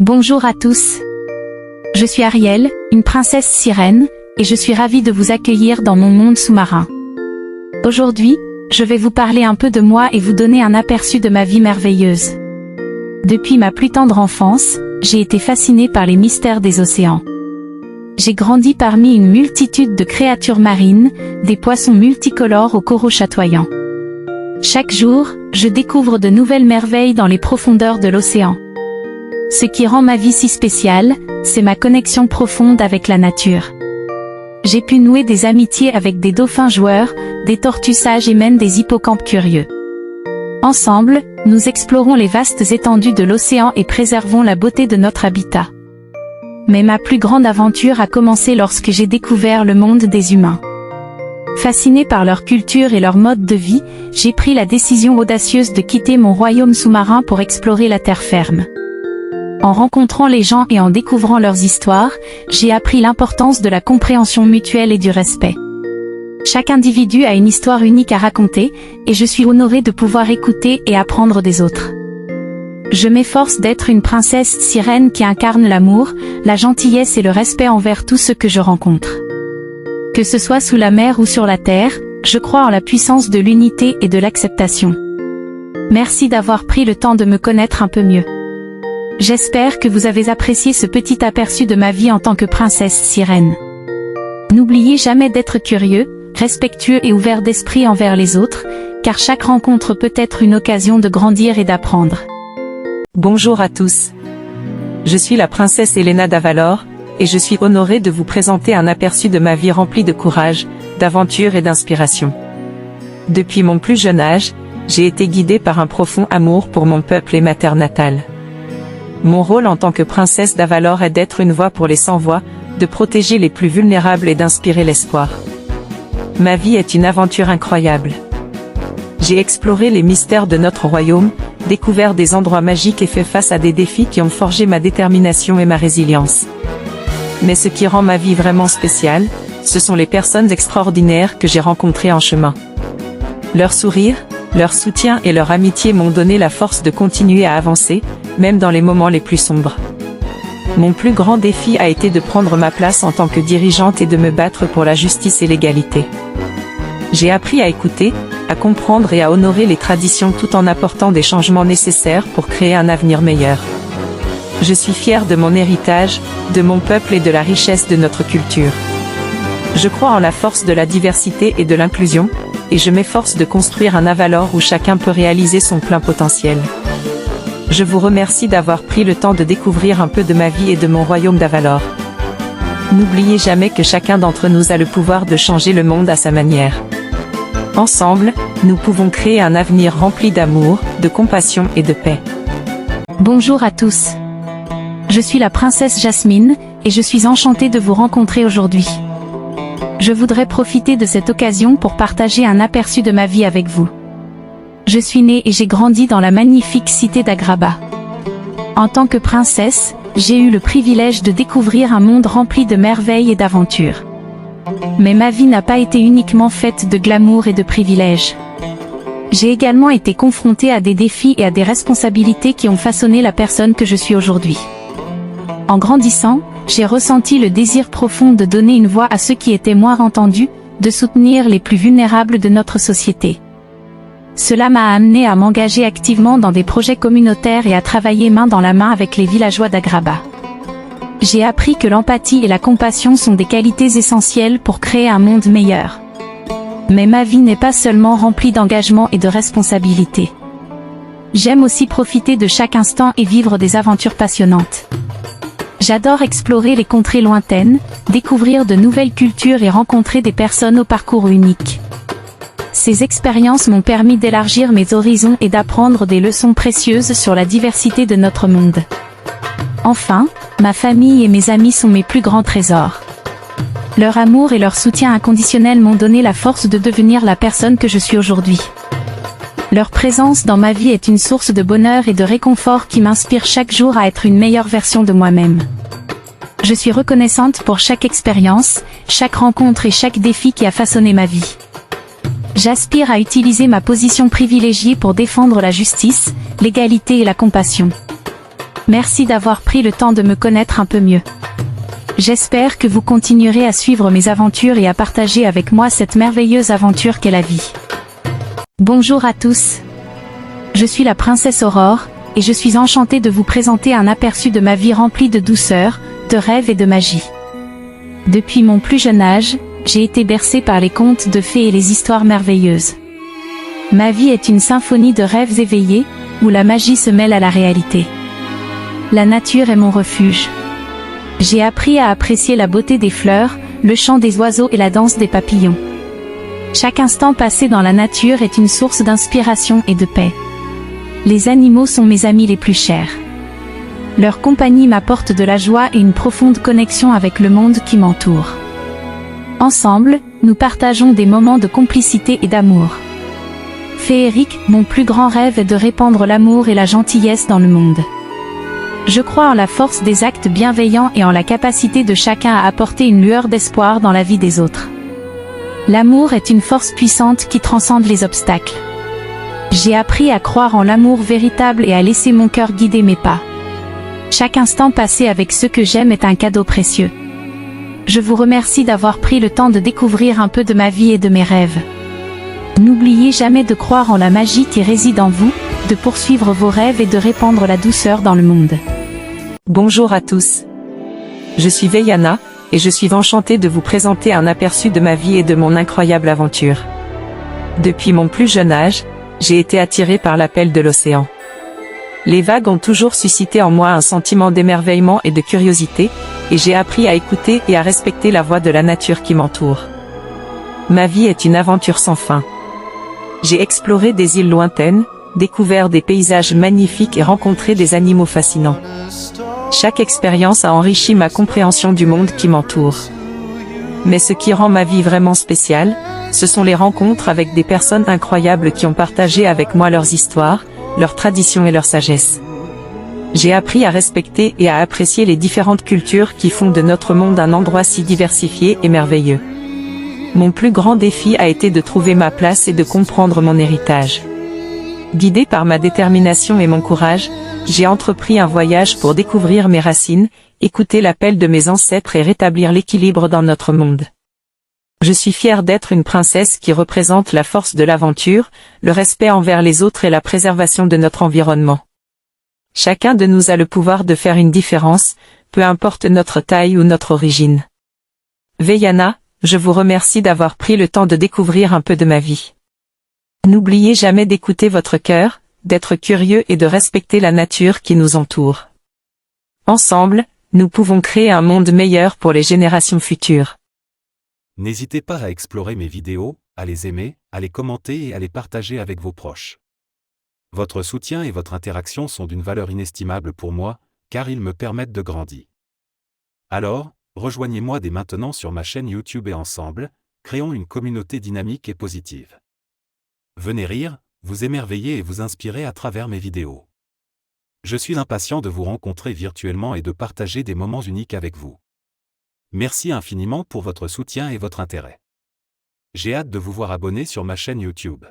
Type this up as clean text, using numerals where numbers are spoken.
Bonjour à tous. Je suis Ariel, une princesse sirène, et je suis ravie de vous accueillir dans mon monde sous-marin. Aujourd'hui, je vais vous parler un peu de moi et vous donner un aperçu de ma vie merveilleuse. Depuis ma plus tendre enfance, j'ai été fascinée par les mystères des océans. J'ai grandi parmi une multitude de créatures marines, des poissons multicolores aux coraux chatoyants. Chaque jour, je découvre de nouvelles merveilles dans les profondeurs de l'océan. Ce qui rend ma vie si spéciale, c'est ma connexion profonde avec la nature. J'ai pu nouer des amitiés avec des dauphins joueurs, des tortues sages et même des hippocampes curieux. Ensemble, nous explorons les vastes étendues de l'océan et préservons la beauté de notre habitat. Mais ma plus grande aventure a commencé lorsque j'ai découvert le monde des humains. Fasciné par leur culture et leur mode de vie, j'ai pris la décision audacieuse de quitter mon royaume sous-marin pour explorer la terre ferme. En rencontrant les gens et en découvrant leurs histoires, j'ai appris l'importance de la compréhension mutuelle et du respect. Chaque individu a une histoire unique à raconter, et je suis honorée de pouvoir écouter et apprendre des autres. Je m'efforce d'être une princesse sirène qui incarne l'amour, la gentillesse et le respect envers tous ceux que je rencontre. Que ce soit sous la mer ou sur la terre, je crois en la puissance de l'unité et de l'acceptation. Merci d'avoir pris le temps de me connaître un peu mieux. J'espère que vous avez apprécié ce petit aperçu de ma vie en tant que princesse sirène. N'oubliez jamais d'être curieux, respectueux et ouvert d'esprit envers les autres, car chaque rencontre peut être une occasion de grandir et d'apprendre. Bonjour à tous. Je suis la princesse Elena d'Avalor, et je suis honorée de vous présenter un aperçu de ma vie remplie de courage, d'aventure et d'inspiration. Depuis mon plus jeune âge, j'ai été guidée par un profond amour pour mon peuple et ma terre natale. Mon rôle en tant que princesse d'Avalor est d'être une voix pour les sans-voix, de protéger les plus vulnérables et d'inspirer l'espoir. Ma vie est une aventure incroyable. J'ai exploré les mystères de notre royaume, découvert des endroits magiques et fait face à des défis qui ont forgé ma détermination et ma résilience. Mais ce qui rend ma vie vraiment spéciale, ce sont les personnes extraordinaires que j'ai rencontrées en chemin. Leur sourire, leur soutien et leur amitié m'ont donné la force de continuer à avancer, même dans les moments les plus sombres. Mon plus grand défi a été de prendre ma place en tant que dirigeante et de me battre pour la justice et l'égalité. J'ai appris à écouter, à comprendre et à honorer les traditions tout en apportant des changements nécessaires pour créer un avenir meilleur. Je suis fière de mon héritage, de mon peuple et de la richesse de notre culture. Je crois en la force de la diversité et de l'inclusion, et je m'efforce de construire un Avalor où chacun peut réaliser son plein potentiel. Je vous remercie d'avoir pris le temps de découvrir un peu de ma vie et de mon royaume d'Avalor. N'oubliez jamais que chacun d'entre nous a le pouvoir de changer le monde à sa manière. Ensemble, nous pouvons créer un avenir rempli d'amour, de compassion et de paix. Bonjour à tous. Je suis la princesse Jasmine, et je suis enchantée de vous rencontrer aujourd'hui. Je voudrais profiter de cette occasion pour partager un aperçu de ma vie avec vous. Je suis née et j'ai grandi dans la magnifique cité d'Agraba. En tant que princesse, j'ai eu le privilège de découvrir un monde rempli de merveilles et d'aventures. Mais ma vie n'a pas été uniquement faite de glamour et de privilèges. J'ai également été confrontée à des défis et à des responsabilités qui ont façonné la personne que je suis aujourd'hui. En grandissant, j'ai ressenti le désir profond de donner une voix à ceux qui étaient moins entendus, de soutenir les plus vulnérables de notre société. Cela m'a amené à m'engager activement dans des projets communautaires et à travailler main dans la main avec les villageois d'Agraba. J'ai appris que l'empathie et la compassion sont des qualités essentielles pour créer un monde meilleur. Mais ma vie n'est pas seulement remplie d'engagement et de responsabilités. J'aime aussi profiter de chaque instant et vivre des aventures passionnantes. J'adore explorer les contrées lointaines, découvrir de nouvelles cultures et rencontrer des personnes au parcours unique. Ces expériences m'ont permis d'élargir mes horizons et d'apprendre des leçons précieuses sur la diversité de notre monde. Enfin, ma famille et mes amis sont mes plus grands trésors. Leur amour et leur soutien inconditionnel m'ont donné la force de devenir la personne que je suis aujourd'hui. Leur présence dans ma vie est une source de bonheur et de réconfort qui m'inspire chaque jour à être une meilleure version de moi-même. Je suis reconnaissante pour chaque expérience, chaque rencontre et chaque défi qui a façonné ma vie. J'aspire à utiliser ma position privilégiée pour défendre la justice, l'égalité et la compassion. Merci d'avoir pris le temps de me connaître un peu mieux. J'espère que vous continuerez à suivre mes aventures et à partager avec moi cette merveilleuse aventure qu'est la vie. Bonjour à tous. Je suis la princesse Aurore, et je suis enchantée de vous présenter un aperçu de ma vie remplie de douceur, de rêves et de magie. Depuis mon plus jeune âge, j'ai été bercée par les contes de fées et les histoires merveilleuses. Ma vie est une symphonie de rêves éveillés, où la magie se mêle à la réalité. La nature est mon refuge. J'ai appris à apprécier la beauté des fleurs, le chant des oiseaux et la danse des papillons. Chaque instant passé dans la nature est une source d'inspiration et de paix. Les animaux sont mes amis les plus chers. Leur compagnie m'apporte de la joie et une profonde connexion avec le monde qui m'entoure. Ensemble, nous partageons des moments de complicité et d'amour. Féerique, mon plus grand rêve est de répandre l'amour et la gentillesse dans le monde. Je crois en la force des actes bienveillants et en la capacité de chacun à apporter une lueur d'espoir dans la vie des autres. L'amour est une force puissante qui transcende les obstacles. J'ai appris à croire en l'amour véritable et à laisser mon cœur guider mes pas. Chaque instant passé avec ceux que j'aime est un cadeau précieux. Je vous remercie d'avoir pris le temps de découvrir un peu de ma vie et de mes rêves. N'oubliez jamais de croire en la magie qui réside en vous, de poursuivre vos rêves et de répandre la douceur dans le monde. Bonjour à tous. Je suis Veiana, et je suis enchantée de vous présenter un aperçu de ma vie et de mon incroyable aventure. Depuis mon plus jeune âge, j'ai été attirée par l'appel de l'océan. Les vagues ont toujours suscité en moi un sentiment d'émerveillement et de curiosité, et j'ai appris à écouter et à respecter la voix de la nature qui m'entoure. Ma vie est une aventure sans fin. J'ai exploré des îles lointaines, découvert des paysages magnifiques et rencontré des animaux fascinants. Chaque expérience a enrichi ma compréhension du monde qui m'entoure. Mais ce qui rend ma vie vraiment spéciale, ce sont les rencontres avec des personnes incroyables qui ont partagé avec moi leurs histoires, leurs traditions et leur sagesse. J'ai appris à respecter et à apprécier les différentes cultures qui font de notre monde un endroit si diversifié et merveilleux. Mon plus grand défi a été de trouver ma place et de comprendre mon héritage. Guidé par ma détermination et mon courage, j'ai entrepris un voyage pour découvrir mes racines, écouter l'appel de mes ancêtres et rétablir l'équilibre dans notre monde. Je suis fière d'être une princesse qui représente la force de l'aventure, le respect envers les autres et la préservation de notre environnement. Chacun de nous a le pouvoir de faire une différence, peu importe notre taille ou notre origine. Veiana, je vous remercie d'avoir pris le temps de découvrir un peu de ma vie. N'oubliez jamais d'écouter votre cœur, d'être curieux et de respecter la nature qui nous entoure. Ensemble, nous pouvons créer un monde meilleur pour les générations futures. N'hésitez pas à explorer mes vidéos, à les aimer, à les commenter et à les partager avec vos proches. Votre soutien et votre interaction sont d'une valeur inestimable pour moi, car ils me permettent de grandir. Alors, rejoignez-moi dès maintenant sur ma chaîne YouTube et ensemble, créons une communauté dynamique et positive. Venez rire, vous émerveiller et vous inspirer à travers mes vidéos. Je suis impatient de vous rencontrer virtuellement et de partager des moments uniques avec vous. Merci infiniment pour votre soutien et votre intérêt. J'ai hâte de vous voir abonné sur ma chaîne YouTube.